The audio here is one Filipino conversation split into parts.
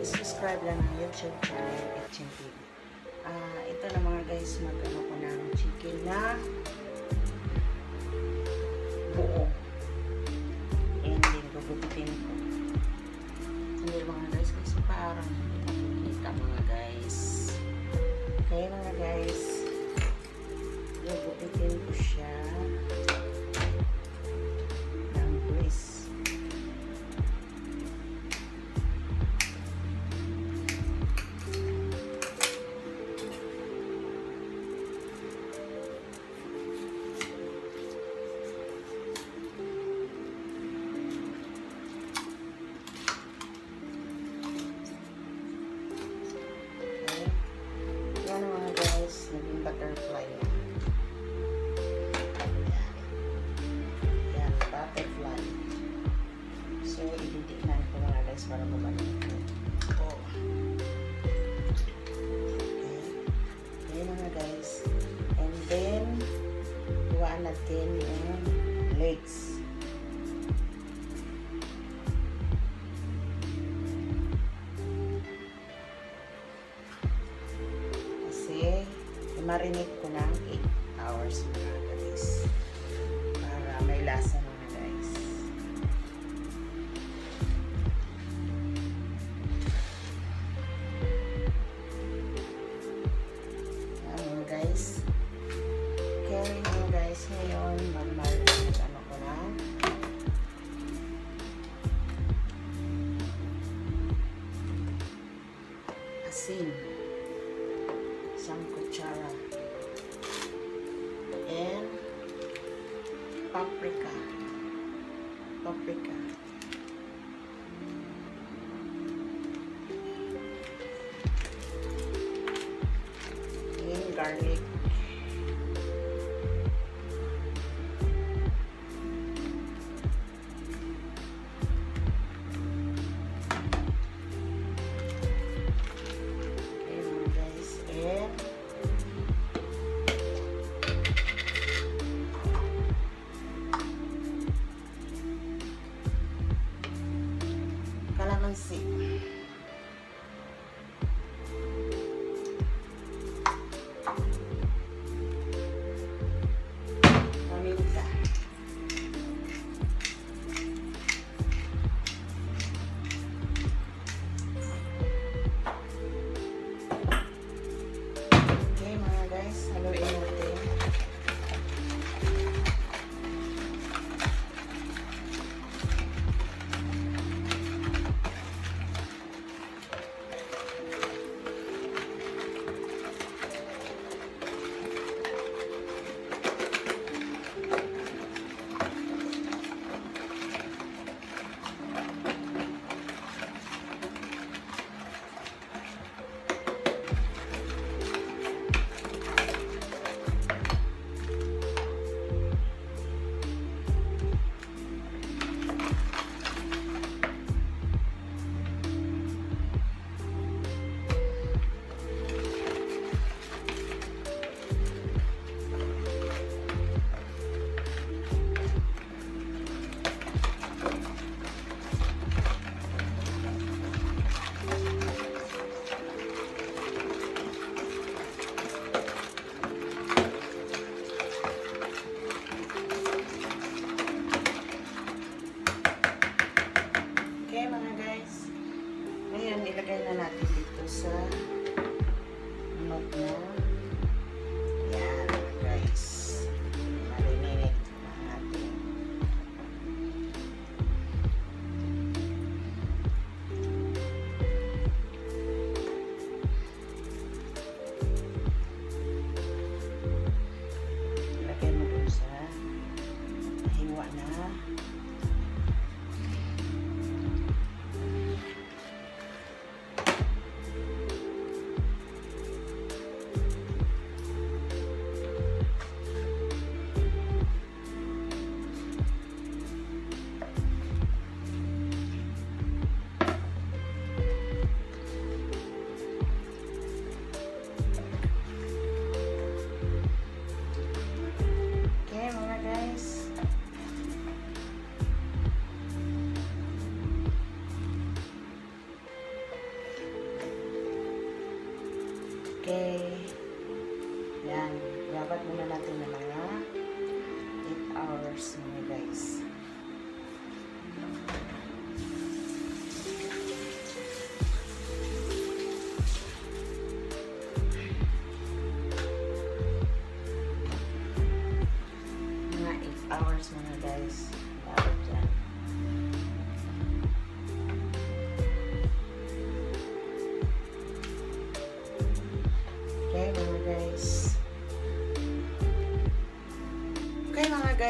Subscribe lang ng YouTube channel Etching TV. Ito na mga guys, magano ko ng chicken na buo. And then gugupitin ko. Hindi mga guys, kasi parang hindi nakikita mga guys. Kaya mga guys, gugupitin ko siya ng grease. Naging butterfly yan. Yan, butterfly. So, iditignan ko mga guys para bumalik ko. Okay mga guys. And then, buwaan natin yung legs. Marinate ko ng 8 hours mga guys para may lasa mga guys. Yan mga guys. Okay mga guys, ngayon mag-marinate ano ko na asin. 1 kutsara and paprika and garlic kalamansi. Paminta. Okay mga guys, haluin natin.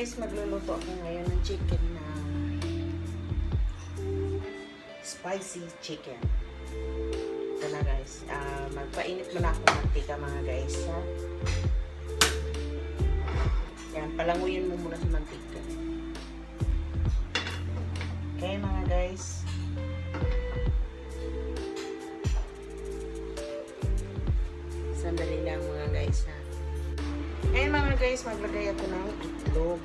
guys, magluluto ako ngayon ng chicken na spicy chicken. Ito na guys. Magpainit muna ako ng mantika mga guys. Ha? Yan, palanguyin mo muna sa mantika. Okay mga guys. Sandali lang mga guys ha. Ngayon mga guys, maglagay ako ng itlog.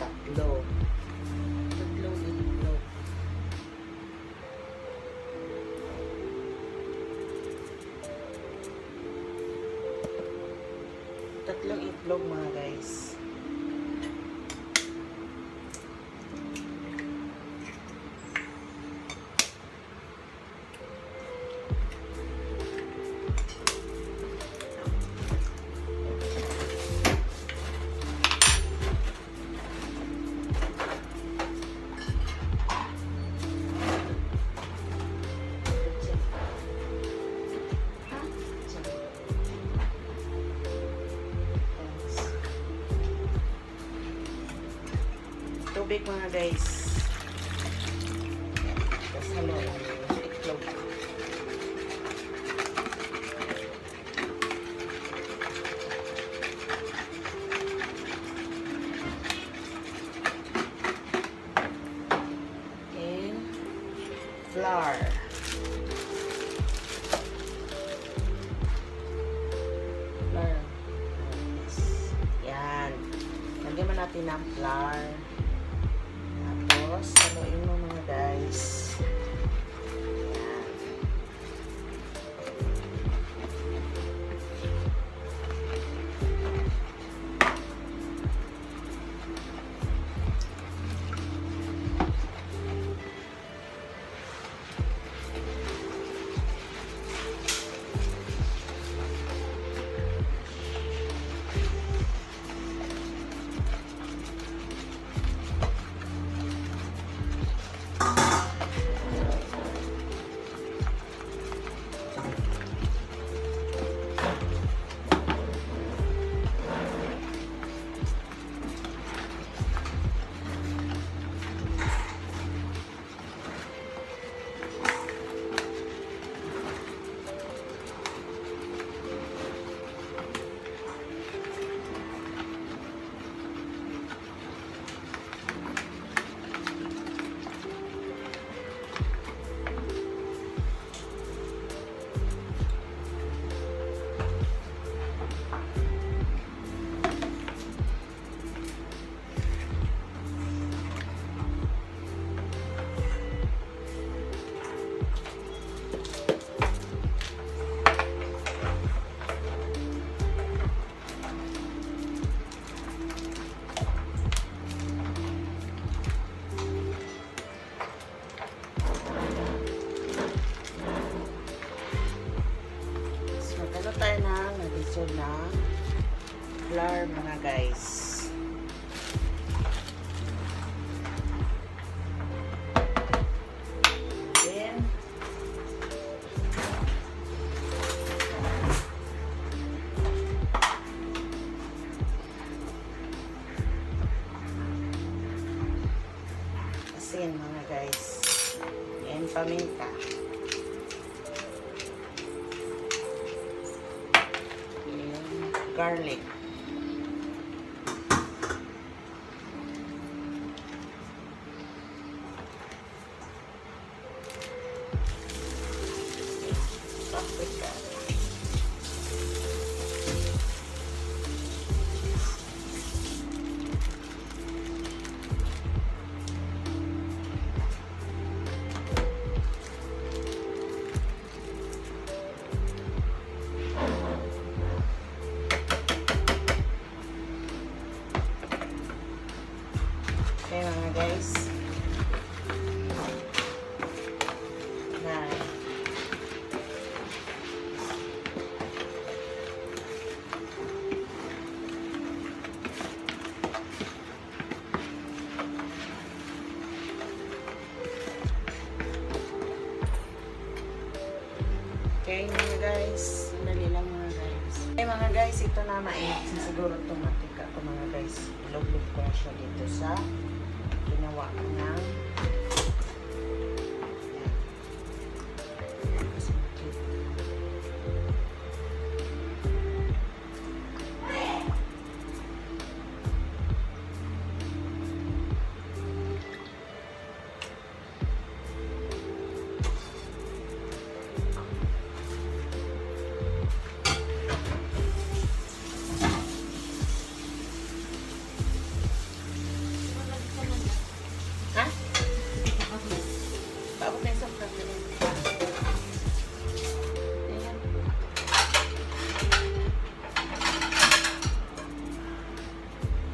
Tatlo. Tatlong itlog. Tatlong itlog mga guys. Tubig mga guys. Tapos halo ang itlog. And flour. Flour. Yan. Lagyan mo natin ng flour. Tapos, haluin mo mga guys. Ayan. Tayo na nalisod na flour mga guys. Then asin mga guys. And paminta. Garlic. Paprika. Okay mga guys. Okay mga guys. Dali lang mga guys. Okay mga guys, ito na mainit siguro itong mantika ko. mga guys. Ilog-log ko na siya dito sa ginawa ko ng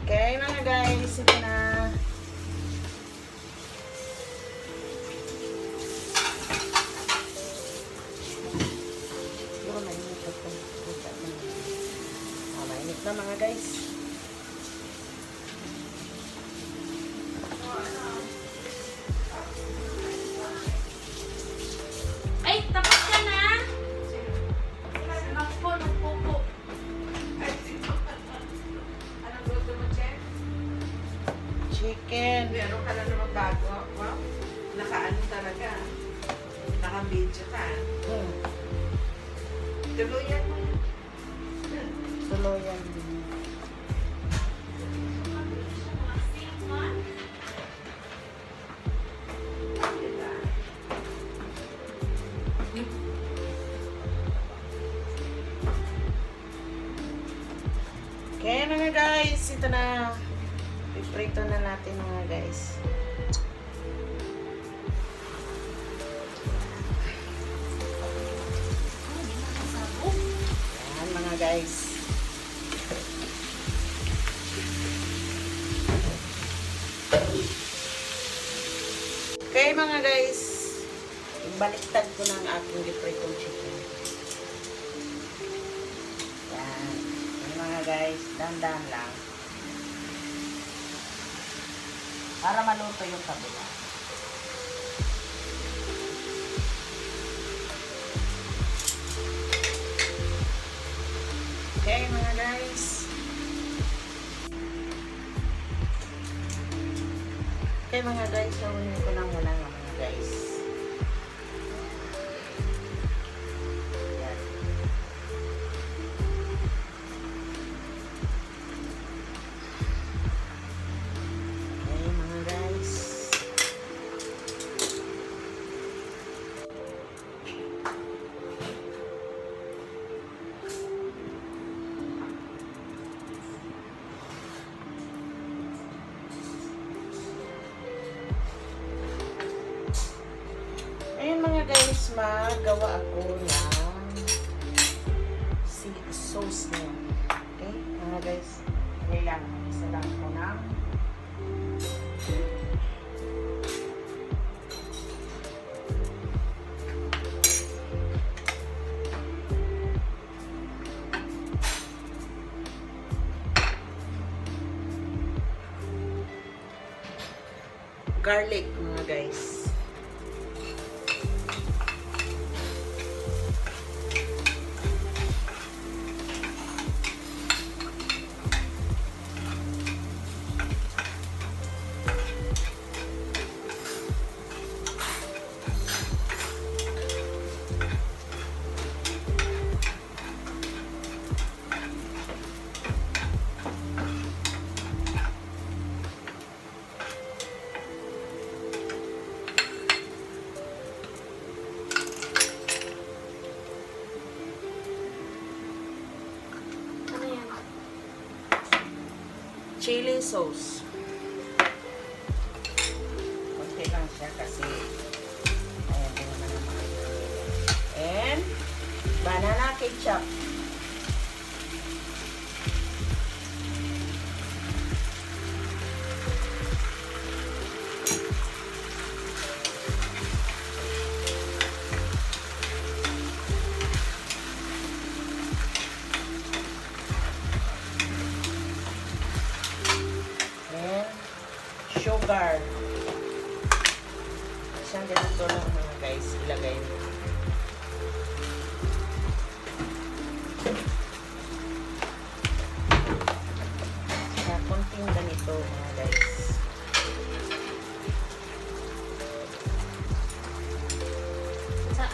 okay mga guys, ito na. Siguro mainit ito. Mainit na mga guys. Ay, tapos ka na? Nagpupo. Anong gusto mo, Chef? Chicken. Meron ka na naman bago. Wow. Naka-ano talaga. Naka-video ka. Tuluyan mo. Tuluyan. Okay mga guys, ito na. Piprito na natin mga guys. Ayan mga guys. Okay mga guys, ibaliktad ko na ang aking gipritong chicken. Yan. Yan mga guys, dandan lang. Para maluto yung kabila. Okay mga guys. Okay mga guys, nakunin ko lang muna nga mga guys. Yan. Okay mga guys. Ayun mga guys, magawa ako ng sauce niya. Okay, mga guys. Kailangan isa lang ko ng garlic mga guys. Chili sauce. Konti lang siya kasi ayan din naman ang mga and banana ketchup. Sugar. Isang ganito lang mga guys, ilagay mo.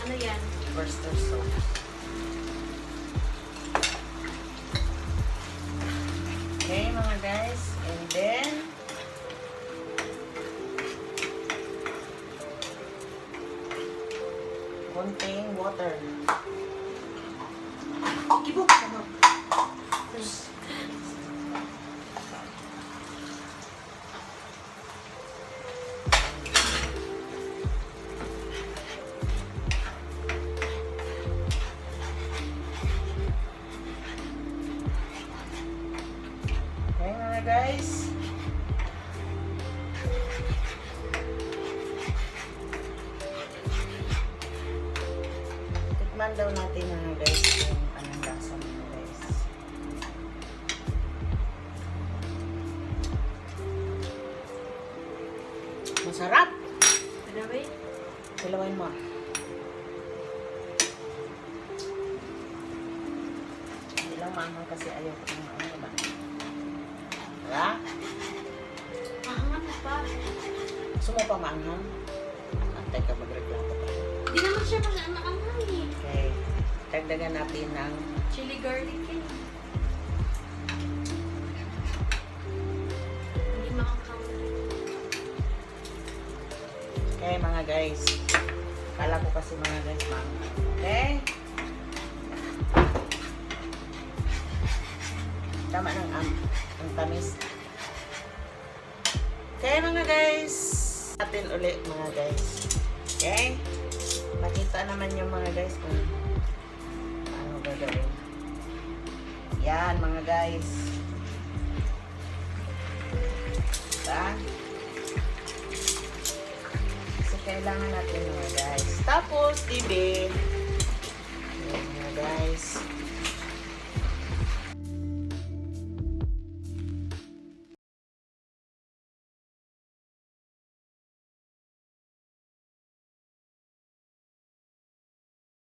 Ano yan? Worcester sauce. Okay, mga guys. And then, konting water. Kibok ka mo. Okay, mga guys. Tikman daw natin mga guys kung anong lasa mga guys. Masarap! Padawi? Silawin mo. Hindi lang maanghang kasi ayaw ko ng ano ba? Diba? Mahangat pa. Gusto mo pa maanghang? Antay ka magreklamo pa. Hindi naman siya maanghang eh. Okay. Dagdagan natin ng Chili garlic eh. Hindi maanghang. okay mga guys. Kala ko kasi mga guys maanghang. Okay? Tama ng ang tamis. Okay mga guys. Natin ulit mga guys. Okay? Makita naman yung mga guys kung ano gagawin. Yan mga guys. Diba? So kailangan natin mga guys. Tapos, dibe.